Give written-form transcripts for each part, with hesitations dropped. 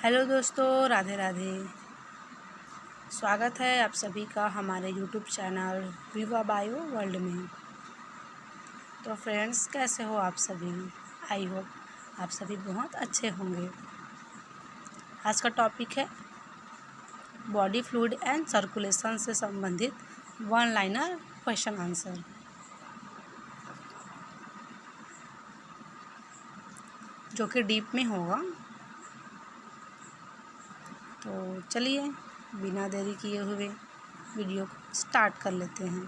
Hello दोस्तों, राधे राधे। स्वागत है आप सभी का हमारे यूट्यूब चैनल विवा बायो वर्ल्ड में। तो फ्रेंड्स, कैसे हो आप सभी? आई होप आप सभी बहुत अच्छे होंगे। आज का टॉपिक है बॉडी फ्लूइड एंड सर्कुलेशन से संबंधित वन लाइनर क्वेश्चन आंसर। जो कि डीप में होगा। तो चलिए बिना देरी किए हुए वीडियो को स्टार्ट कर लेते हैं।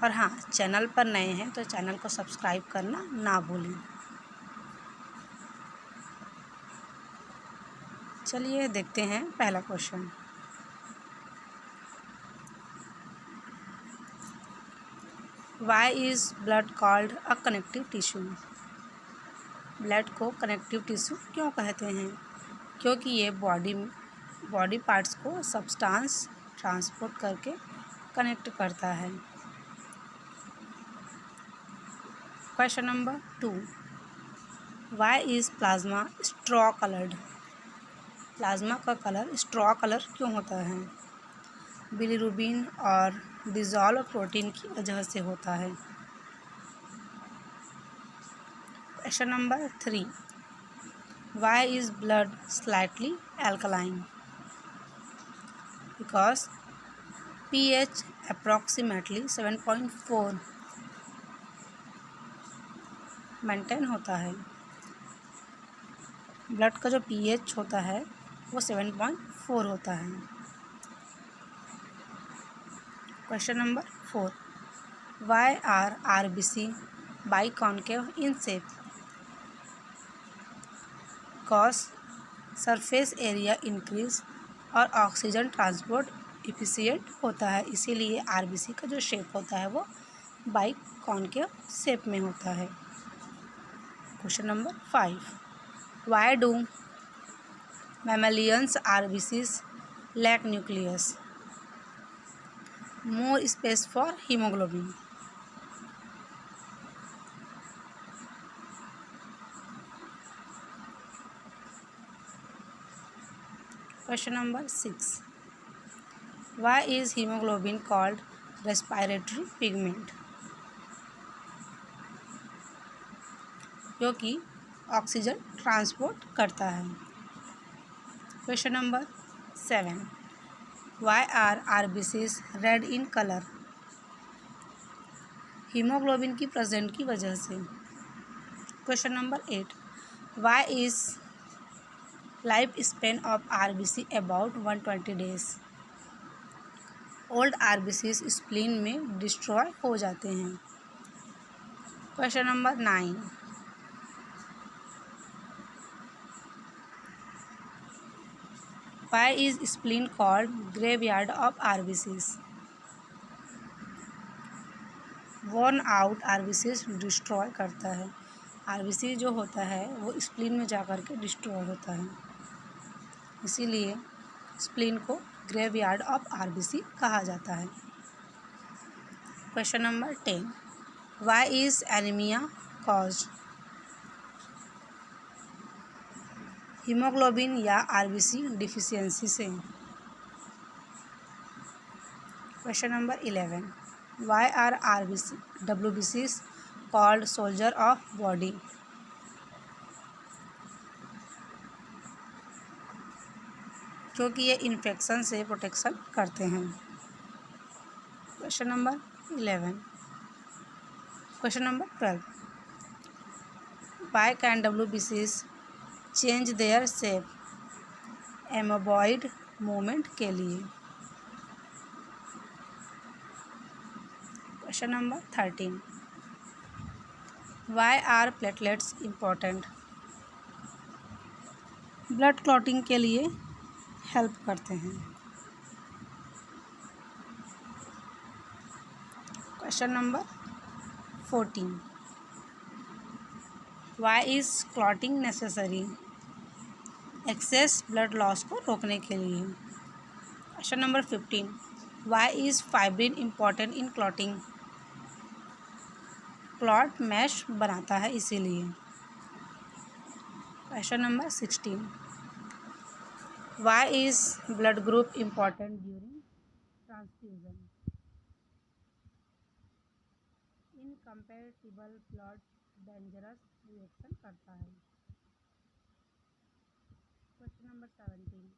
और हाँ, चैनल पर नए हैं तो चैनल को सब्सक्राइब करना ना भूलें। चलिए देखते हैं पहला question. Why is blood called a connective tissue? Blood को कनेक्टिव टिश्यू क्यों कहते हैं? क्योंकि ये बॉडी पार्ट्स को सब्सटेंस ट्रांसपोर्ट करके कनेक्ट करता है। Question number 2, why is plasma straw coloured? Plasma का कलर स्ट्रॉ कलर क्यों होता है? बिलीरुबिन और डिज़ोल्व प्रोटीन की वजह से होता है। Question number 3, why is blood slightly alkaline? Because pH approximately 7.4 maintain होता है। ब्लड का जो pH होता है वो 7.4 होता है। Question number 4, why are RBC biconcave in shape? Because surface area increase और ऑक्सीजन ट्रांसपोर्ट इफिशिएंट होता है, इसीलिए RBC का जो शेप होता है वो बाइकॉन्केव शेप में होता है। Question number 5, why do mammalians RBCs lack nucleus? More space for hemoglobin. Question number 6, why is hemoglobin called respiratory pigment? क्योंकि ऑक्सीजन ट्रांसपोर्ट करता है। Question number 7, why are RBCs red in colour? Haemoglobin की present की वजह से। Question number 8, why is life span of RBC about 120 days? Old RBCs spleen में destroy हो जाते हैं। Question number 9, why is spleen called graveyard of RBCs? Worn out RBCs destroy करता है। RBC जो होता है वो स्प्लीन में जा कर के डिस्ट्रॉय होता है, इसीलिए स्प्लीन को ग्रेवयार्ड ऑफ RBC कहा जाता है। Question number 10, why is anaemia caused? Haemoglobin या RBC डिफिशियंसी से। Question number 11, why are WBCs called soldier of body? क्योंकि ये इन्फेक्शन से प्रोटेक्शन करते हैं। Question number 11। Question number 12, why can WBCs change their shape amoeboid movement के लिए? Question number 13, why are platelets important? Blood clotting के लिए help करते हैं। Question number 14, why is clotting necessary? Access blood loss को रोकने के लिए। Question number 15, why is fibrin important in clotting? Clot mesh बनाता है इसीलिए। Question number 16, Why is blood group important during transfusion? Incompatible blood dangerous reaction करता है। Question number 17,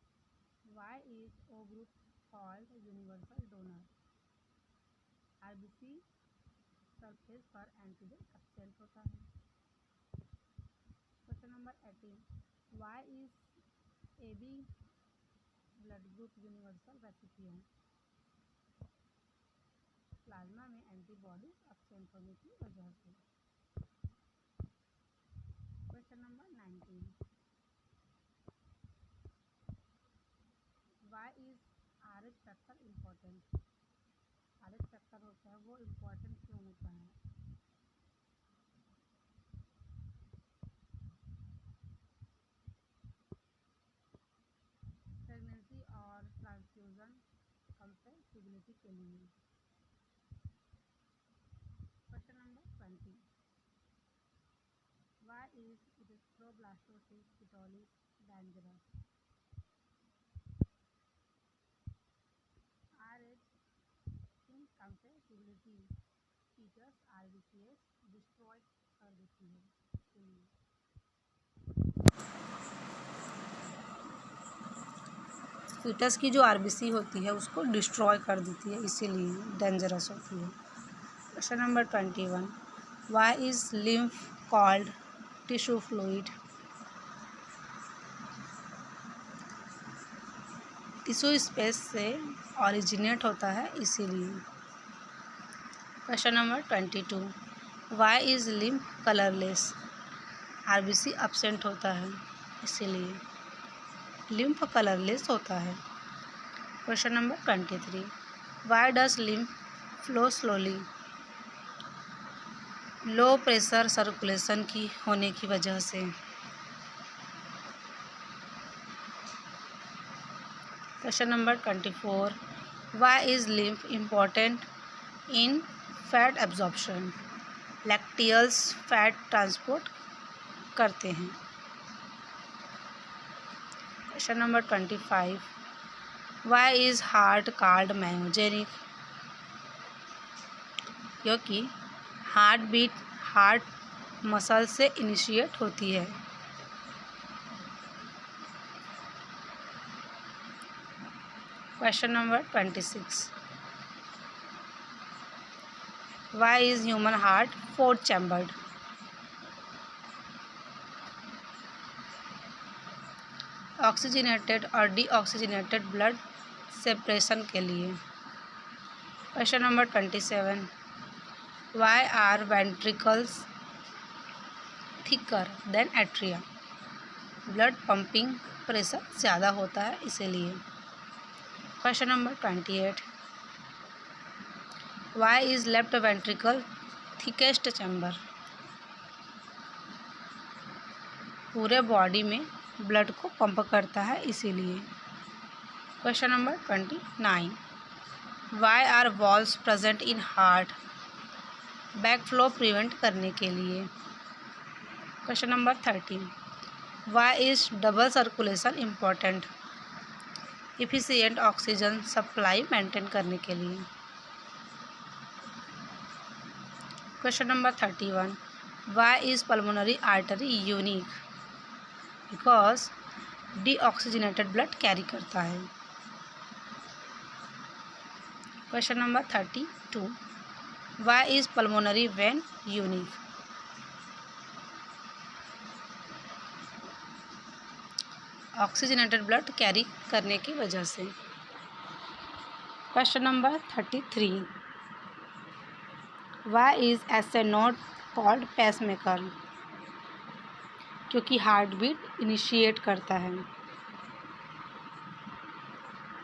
why is O group called universal donor? RBC surface पर antigen absent होता है। Question number 18, why is AB blood group universal recipient? Plasma में antibodies absent होने की वजह से। Question number 19, why is Rh factor important? Rh factor होता है वो इम्पोर्टेंट क्यों होता है? प्रेगनेंसी और ट्रांसफ्यूजन कंपेटिबिलिटी के लिए। Question number 20, why is erythroblastosis fetalis dangerous? R H incompatibility fetus RBCs destroy कर देती है। फीटस की जो आरबीसी होती है उसको डिस्ट्रॉय कर देती है, इसीलिए डेंजरस होती है। Question number 21, why is lymph called tissue fluid? Tissue space से ऑरिजिनेट होता है, इसीलिए। Question number 22, why is lymph colourless? RBC absent होता है, इसीलिए लिम्फ कलरलेस होता है। Question number 23, why does lymph flow slowly? Low pressure circulation की होने की वजह से। Question number 24, why is lymph important in fat absorption? Lacteals fat transport करते हैं। Question number 25, Y is heart called myogenic? क्योंकि हार्ट बीट हार्ट मसल से initiate होती है। Question number 26, why is human heart 4 chambered? Oxygenated और deoxygenated blood separation के लिए। Question number 27, why are ventricles thicker than atria? Blood pumping pressure ज़्यादा होता है, इसीलिए। Question number 28, why is left ventricle thickest chamber? पूरे बॉडी में blood को पंप करता है, इसीलिए। Question number 29, why are walls present in heart? Backflow prevent करने के लिए। Question number 30, why is double circulation important? Efficient oxygen supply maintain करने के लिए। Question number 31, why is pulmonary artery unique? Because deoxygenated blood carry करता है। Question number 32, why is pulmonary vein unique? Oxygenated blood carry करने की वजह से। Question number 33, why is SA node called pacemaker? क्योंकि हार्ट बीट इनिशिएट करता है।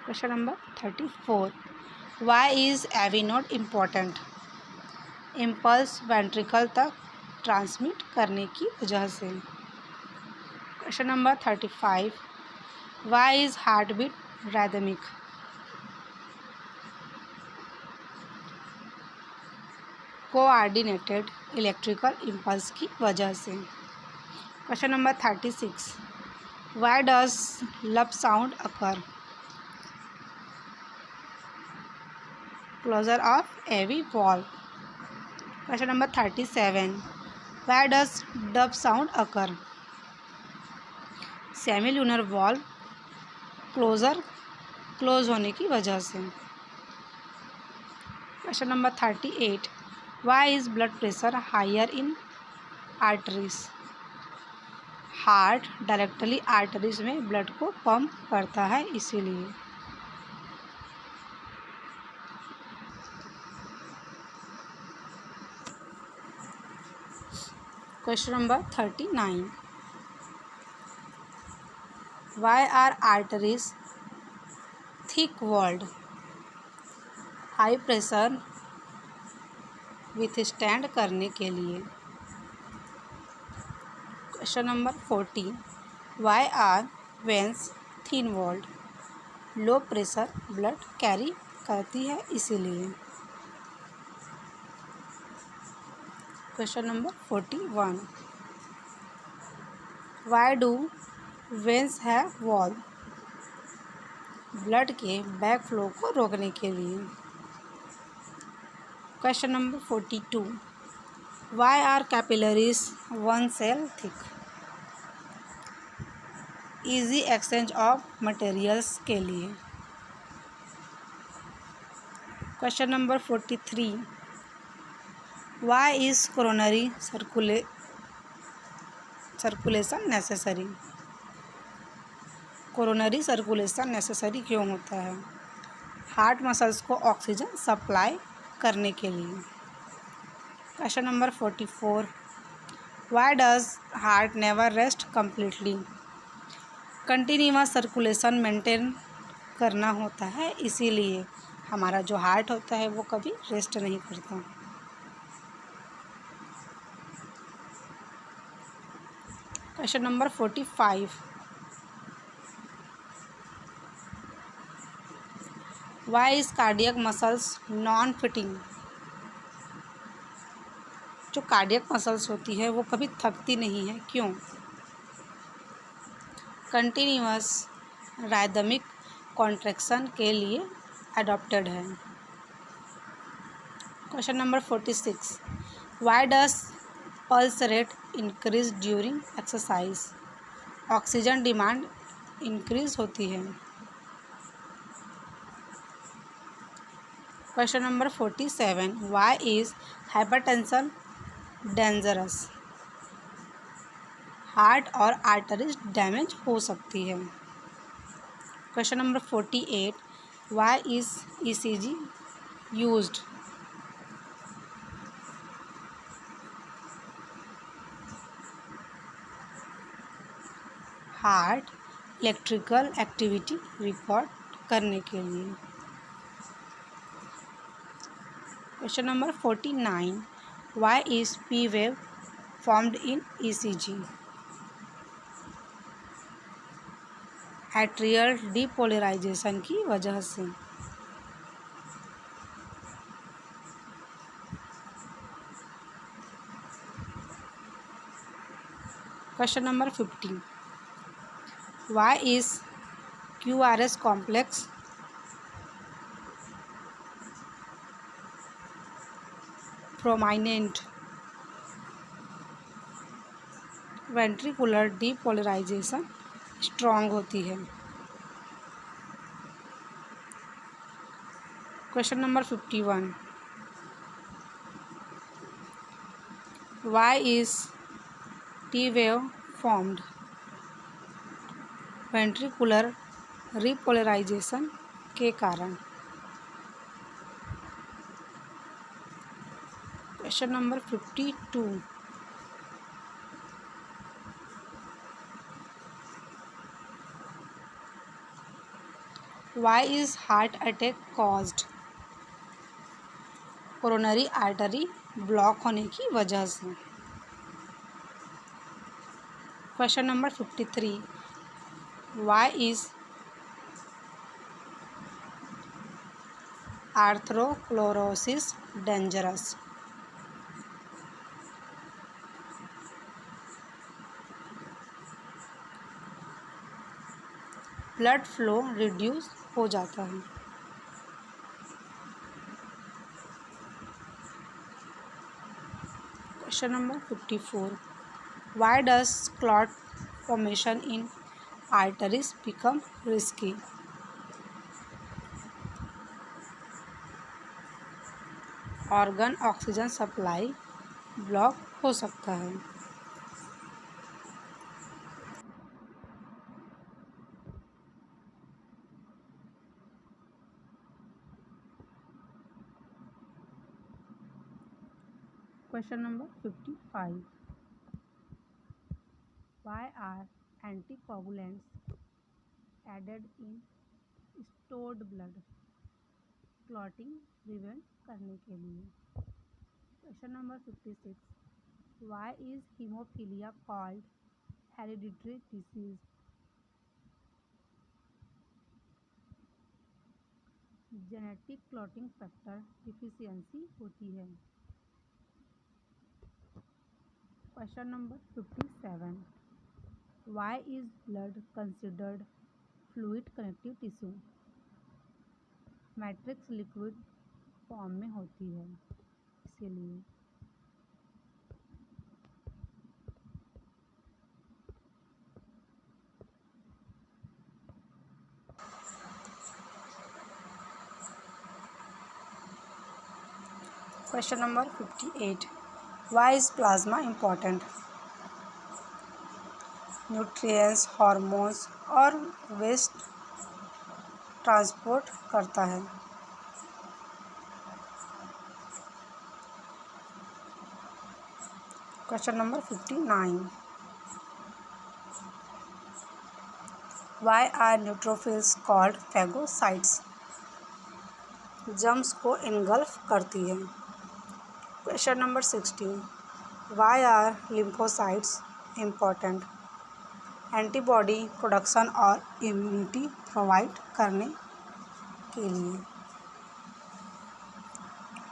Question number 34, Y is AV not important? Impulse ventricle तक ट्रांसमिट करने की वजह से। Question number 35, why is heart beat rhythmic? Coordinated electrical impulse की वजह से। Question number 36, Why does love sound occur? Closure of heavy wall. Question number 37. Why does dub sound occur? Semilunar valve close होने की वजह से। Question number 38. Why is blood pressure higher in arteries? Heart directly arteries में blood को pump करता है, इसीलिए। Question number 39. Why are arteries thick walled? High pressure withstand करने के लिए। Question number 40. Why are veins thin walled? Low pressure blood carry करती है, इसीलिए। Question number 41. Why do veins have valves? Blood के बैक फ्लो को रोकने के लिए। Question number 42. Why are capillaries one cell thick? Easy exchange of materials के लिए। Question number 43. Why is coronary circulation necessary? Coronary circulation necessary क्यों होता है? हार्ट मसल्स को ऑक्सीजन सप्लाई करने के लिए। Question number 44. Why does heart never rest completely? Continuous circulation maintain करना होता है, इसीलिए हमारा जो हार्ट होता है वो कभी रेस्ट नहीं करता। Question number 45. Why is cardiac muscles non fatiguing? जो कार्डियक मसल्स होती है वो कभी थकती नहीं है, क्यों? कंटिन्यूअस राइदमिक कॉन्ट्रैक्शन के लिए अडॉप्टेड है। Question number 46. Why does pulse rate increase during exercise? Oxygen demand increase होती है। Question number 47. Why is hypertension dangerous? Heart और आर्टरीज डैमेज हो सकती है। Question number 48. Why is ECG used? Heart electrical activity record करने के लिए। Question number 49. Why is P wave formed in ECG? Atrial depolarization की वजह से। Question number 50. Why is Q R S complex प्रोमाइनेंट? Ventricular depolarization strong होती है। Question number 51. Why is T wave formed? Ventricular repolarization के कारण। Question number 52. Why is heart attack caused? Coronary artery block होने की वजह से। Question number 53. Why is atherosclerosis dangerous? Blood flow reduce हो जाता है। Question number 54, why does clot formation in arteries become risky? Organ oxygen supply block हो सकता है। Question number 55, why are anticoagulants added in stored blood? Clotting prevent करने के लिए। Question number 56, why is haemophilia called hereditary disease? Genetic clotting factor deficiency होती है। Question number 57, why is blood considered fluid connective tissue? Matrix liquid form में होती है इसीलिए। Question number 58, why is plasma important? Nutrients, hormones और waste transport करता है। Question number 59, why are neutrophils called phagocytes? Germs को इनगल्फ करती है। Question number 60, Y are lymphocytes important? Antibody production और इम्यूनिटी प्रोवाइड करने के लिए।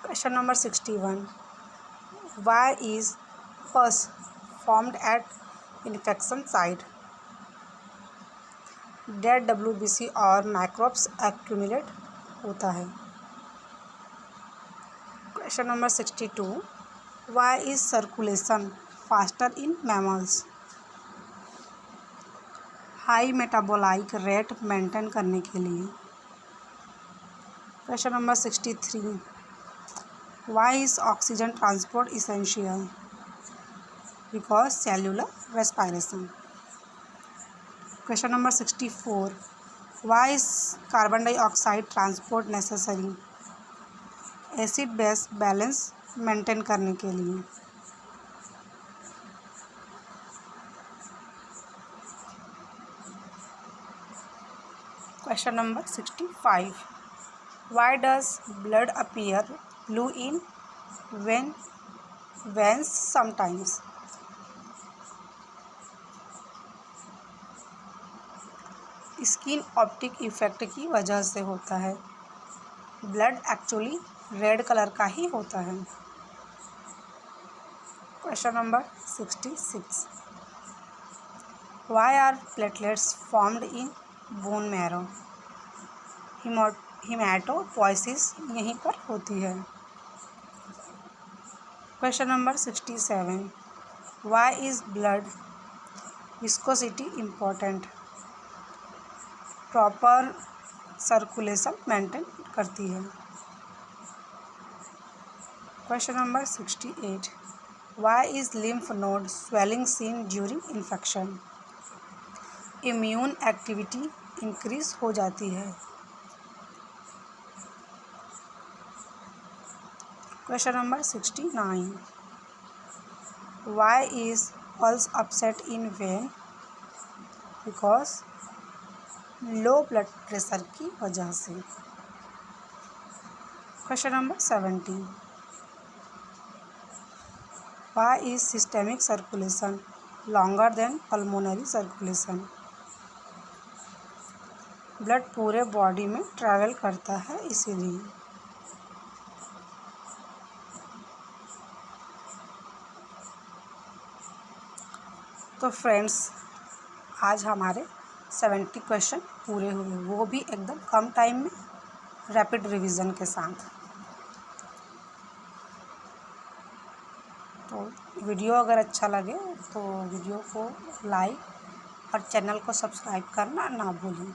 Question number 61, why is pus formed at infection site? Dead WBC और माइक्रोब्स एक्यूमुलेट होता है। Question number 62, why is circulation faster in mammals? High metabolic rate maintain करने के लिए। Question number 63, why is oxygen transport essential? Because cellular respiration. Question number 64, why is carbon dioxide transport necessary? Acid base balance maintain करने के लिए। Question number 65, why does blood appear blue in veins sometimes? Skin optic effect की वजह से होता है। Blood actually red colour का ही होता है। Question number 66, why are platelets formed in bone marrow? Haematopoiesis यहीं पर होती है। Question number 67, why is blood viscosity important? Proper circulation maintain करती है। Question number 68, why is lymph node swelling seen during infection? Immune activity increase हो जाती है। Question number 69, why is pulse absent in vein? Because low blood pressure की वजह से। Question number 70, why is systemic circulation longer than pulmonary circulation? Blood पूरे body में travel करता है इसीलिए। तो फ्रेंड्स, आज हमारे 70 क्वेश्चन पूरे हुए, वो भी एकदम कम टाइम में रैपिड रिवीजन के साथ। तो वीडियो अगर अच्छा लगे तो वीडियो को लाइक और चैनल को सब्सक्राइब करना ना भूलें।